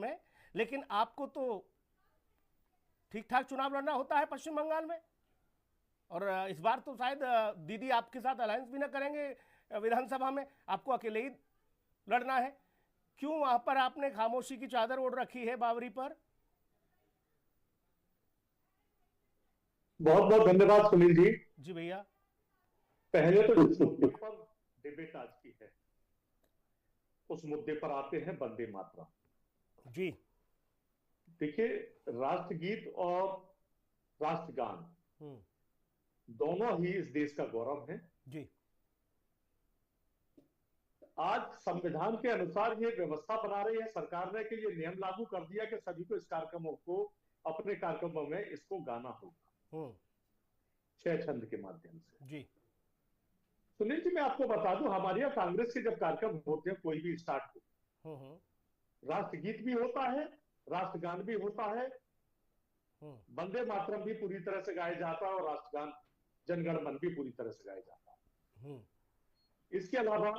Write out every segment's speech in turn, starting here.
में, लेकिन आपको तो ठीक ठाक चुनाव लड़ना होता है पश्चिम बंगाल में, और इस बार तो शायद दीदी आपके साथ अलायंस भी ना करेंगे विधानसभा में, आपको अकेले ही लड़ना है। क्यों वहां पर आपने खामोशी की चादर ओढ़ रखी है बावरी पर? बहुत बहुत धन्यवाद सुनील जी। जी भैया। पहले तो जिस मुद्दे पर डिबेट आज की है उस मुद्दे पर आते हैं वंदे मातरम। जी देखिए, राष्ट्रगीत और राष्ट्रगान दोनों ही इस देश का गौरव है। जी। आज संविधान के अनुसार ये व्यवस्था बना रही है सरकार ने कि ये नियम लागू कर दिया कि सभी को इस कार्यक्रमों को अपने कार्यक्रमों में इसको गाना होगा 6 छंद के माध्यम से। जी। सुनील जी, मैं आपको बता दूं, हमारे यहाँ कांग्रेस के जब कार्यक्रम होते हैं कोई भी स्टार्ट हो, राष्ट्रगीत भी होता है, राष्ट्रगान भी होता है, वंदे मातरम भी पूरी तरह से गाया जाता है और राष्ट्रगान जनगण मन भी पूरी तरह से गाया जाता है। इसके अलावा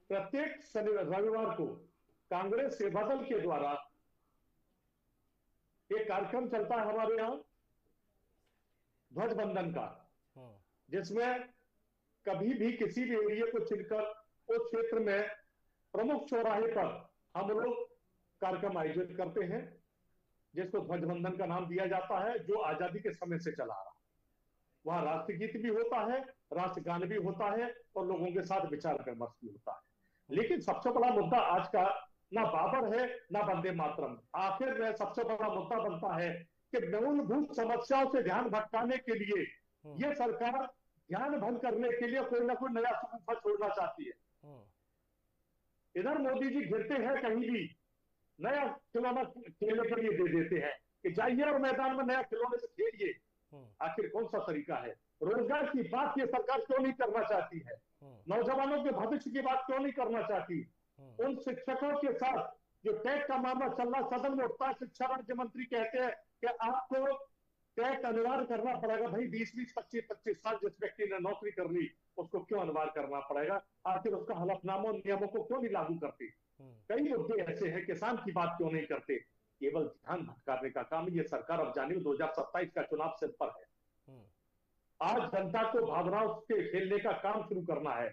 प्रत्येक रविवार को कांग्रेस सेवा दल के द्वारा एक कार्यक्रम चलता है हमारे यहां ध्वजवंदन का, जिसमें कभी भी किसी भी एरिया को चुनकर उस क्षेत्र में प्रमुख चौराहे पर हम लोग कार्यक्रम आयोजित करते हैं, जिसको ध्वजवंदन का नाम दिया जाता है, जो आजादी के समय से चला आ रहा है। वहां राष्ट्रगीत भी होता है, राष्ट्रगान भी होता है और लोगों के साथ विचार विमर्श भी होता है। लेकिन सबसे बड़ा मुद्दा आज का ना बाबर है ना वंदे मातरम। आखिर में सबसे बड़ा मुद्दा बनता है कि मूलभूत समस्याओं से ध्यान भटकाने के लिए यह सरकार ध्यान भंग करने के लिए कोई ना कोई नया सूफा छोड़ना चाहती है। इधर मोदी जी गिरते हैं कहीं भी नया खिलौना खेलने के लिए दे देते हैं कि जाइए और मैदान में नया खिलौने से खेलिए। आखिर कौन सा तरीका है? रोजगार की बात ये सरकार क्यों नहीं करना चाहती है? नौजवानों के भविष्य की बात क्यों नहीं करना चाहती? उन शिक्षकों के साथ जो टैग का मामला चल रहा, सदन में उठता है, शिक्षा राज्य मंत्री कहते हैं कि आपको टैग अनिवार्य करना पड़ेगा। भाई 20-20, 25-25 साल जिस व्यक्ति ने नौकरी कर ली उसको क्यों अनिवार्य करना पड़ेगा? आखिर उसका हलफनामा नियमों को क्यों नहीं लागू करते? कई मुद्दे ऐसे हैं, किसान की बात क्यों नहीं करते? केवल ध्यान भटकाने का काम ये सरकार। अब जानिए 2027 का चुनाव सिर पर है। आज जनता को भावनाओं से खेलने का काम शुरू करना है।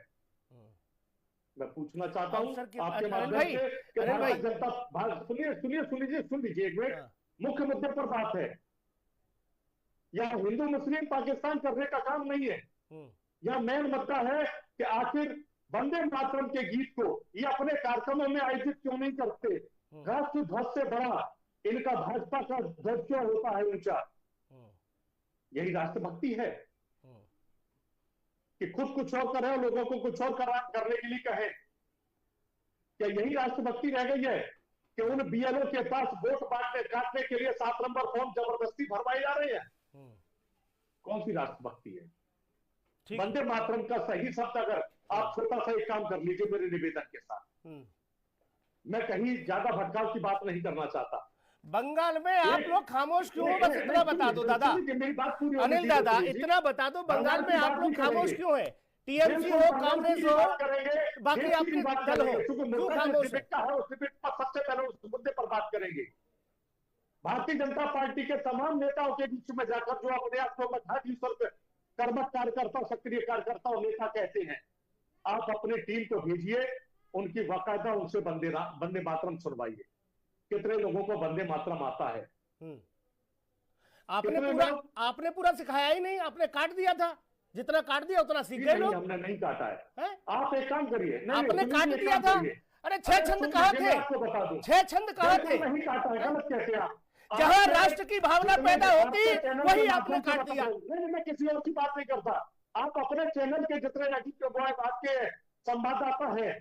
मैं पूछना चाहता हूं आपके माध्यम से कि भारतीय जनता, सुन लीजिए एक मिनट, मुख्य मुद्दे पर बात है। यह हिंदू मुस्लिम पाकिस्तान करने का काम नहीं है। यह मेन मुद्दा है कि आखिर वंदे मातरम के गीत को ये अपने कार्यक्रमों में आयोजित क्यों नहीं करते? राष्ट्र ध्वज से बड़ा इनका भाजपा का ध्वज क्यों होता है ऊंचा? यही राष्ट्रभक्ति है कि खुद कुछ और करे और लोगों को कुछ और करने के लिए कहे? क्या यही राष्ट्रभक्ति रह गई है कि उन बीएलओ के पास वोट काटने के लिए 7 नंबर फॉर्म जबरदस्ती भरवाई जा रही है? कौन सी राष्ट्रभक्ति है? वंदे मातरम का सही शब्द अगर आप छोटा सा एक काम कर लीजिए मेरे निवेदन के साथ, मैं कहीं ज्यादा भटकाव की बात नहीं करना चाहता। बंगाल में आप लोग खामोश क्यों हो? बस इतना बता दो दादा, अनिल दादा, इतना बता दो, बंगाल में आप लोग खामोश क्यों है? टीएमसी हो, कांग्रेस हो, बाकी आपके दल हो, क्यों खामोश है? सबसे पहले उस मुद्दे पर बात करेंगे। भारतीय जनता पार्टी के तमाम नेताओं के बीच में जाकर जो अपने आप को कर्मठ कार्यकर्ता, सक्रिय कार्यकर्ता और नेता कहते हैं, आप अपने टीम को भेजिए, उनकी बाकायदा उनसे वंदे मातरम सुनवाइए। कितने लोगों को वंदे मातरम आता है? आपने पूरा सिखाया ही नहीं, आपने काट दिया था, जितना काट दिया उतना सीख गए लोग। हमने नहीं काटा है। आप एक काम करिए, आपने काट दिया था। अरे 6 छंद कहाँ थे? 6 छंद कहाँ थे? नहीं काटा है, गलत कहते हैं आप। जहां राष्ट्र की भावना पैदा होती वही आपने काट दिया। नहीं, मैं किसी और की बात नहीं करता। आप अपने चैनल के जितने आपके संवाददाता हैं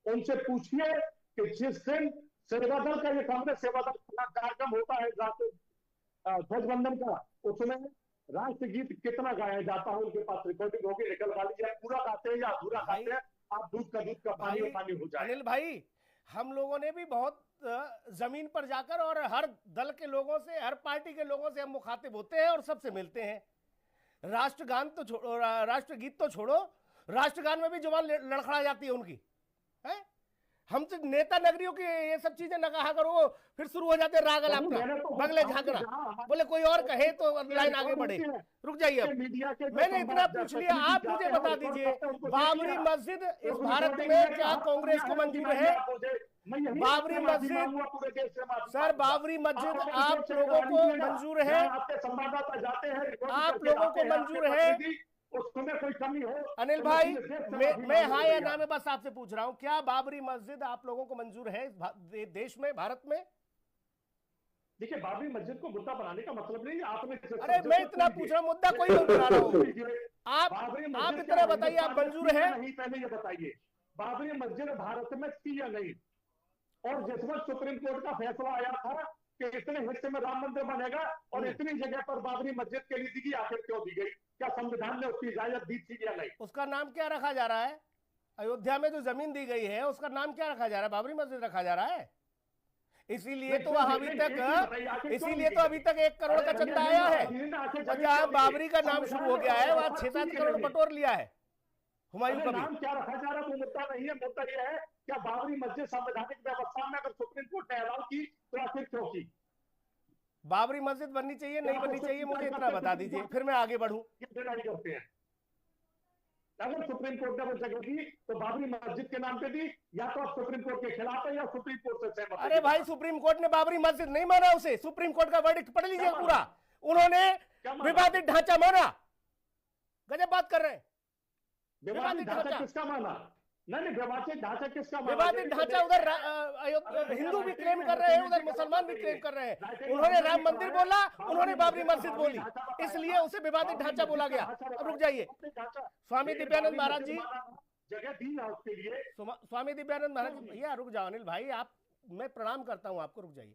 उनसे पूछिए कि जिस दिन सेवा दल का, ये कांग्रेस सेवा दल का कार्यक्रम होता है ध्वजवंदन का, उसमें राष्ट्रगीत कितना गाया जाता है, उनके पास रिकॉर्डिंग होगी, निकलवा लीजिए। पूरा गाते हैं या अधूरा गाते हैं, आप दूध का पानी और पानी हो जाए। अनिल भाई, हम लोगों ने भी बहुत जमीन पर जाकर और हर दल के लोगों से, हर पार्टी के लोगों से हम मुखातिब होते हैं और सबसे मिलते हैं। राष्ट्रगान तो छोड़ो, राष्ट्रगीत तो छोड़ो, राष्ट्रगान में भी जुबान लड़खड़ा जाती है उनकी, है? हमसे नेता नगरियों की ये सब चीजें न कहा करो, फिर शुरू हो जाते रागल अपना बगले झांकना, बोले कोई और कहे तो लाइन आगे बढ़े। रुक जाइए, मैंने इतना पूछ लिया, आप मुझे बता दीजिए बाबरी मस्जिद इस भारत में क्या कांग्रेस को मंजूर है? बाबरी मस्जिद सर, बाबरी मस्जिद आप लोगों को मंजूर है? आपके संवाददाता जाते हैं, आप लोगों को मंजूर है? उसमें कोई कमी हो अनिल भाई, मैं हाँ या ना में बस आपसे पूछ रहा हूं, क्या बाबरी मस्जिद आप लोगों को मंजूर है इस देश में, भारत में? देखिए, बाबरी मस्जिद को मुद्दा बनाने का मतलब नहीं, आपने अरे मैं इतना पूछ रहा हूं, मुद्दा कोई नहीं बना रहा हूं। आप इतना बताइए, आप मंजूर है? नहीं, पहले ये बताइए बाबरी मस्जिद भारत में थी या नहीं? और जिस वक्त सुप्रीम कोर्ट का फैसला आया था कि इतने हिस्से में राम मंदिर बनेगा और इतनी जगह पर बाबरी मस्जिद के लिए दी गई, आखिर क्यों दी गई? क्या संविधान ने उसकी इजाजत दी थी या नहीं? उसका नाम क्या रखा जा रहा है? अयोध्या में जो जमीन दी गई है उसका नाम क्या रखा जा रहा है? बाबरी मस्जिद रखा जा रहा है। इसीलिए तो वह अभी तक 1 करोड़ का चंदा आया है, और जहां बाबरी का नाम शुरू हो गया है वहां 6-7 करोड़ बटोर लिया है हुमायूं का भी। नाम क्या रखा जा रहा है वो मुद्दा नहीं है, मुद्दा यह है क्या बाबरी मस्जिद संवैधानिक व्यवस्था में अगर सुप्रीम कोर्ट ने अलाउ की तो आखिर क्यों की? बाबरी मस्जिद बननी चाहिए नहीं बननी चाहिए, मुझे इतना बता दीजिए, फिर मैं आगे बढ़ूं। डिनाई करते हैं, अगर सुप्रीम कोर्ट ने वो जगह दी तो बाबरी मस्जिद के नाम पे दी, या तो आप सुप्रीम कोर्ट के खिलाफ है या सुप्रीम कोर्ट से सहमत। अरे भाई, सुप्रीम कोर्ट ने बाबरी मस्जिद नहीं माना उसे, सुप्रीम कोर्ट का वर्डिक्ट पढ़ लीजिए पूरा, उन्होंने विवादित ढांचा माना। गजब बात कर रहे हैं। विवादित ढांचा किसका माना? नहीं, विवादित ढांचा किसका माना? विवादित ढांचा उधर हिंदू भी क्लेम कर रहे हैं, उधर मुसलमान भी क्लेम कर रहे हैं। उन्होंने राम मंदिर बोला, उन्होंने बाबरी मस्जिद बोली, इसलिए उसे विवादित ढांचा बोला गया। अब रुक जाइए, स्वामी दिव्यानंद महाराज जी, जगह दी ना उसके लिए। स्वामी दिव्यानंद महाराज जी, भैया रुक जाओ। अनिल भाई, आप, मैं प्रणाम करता हूं आपको, रुक जाइए।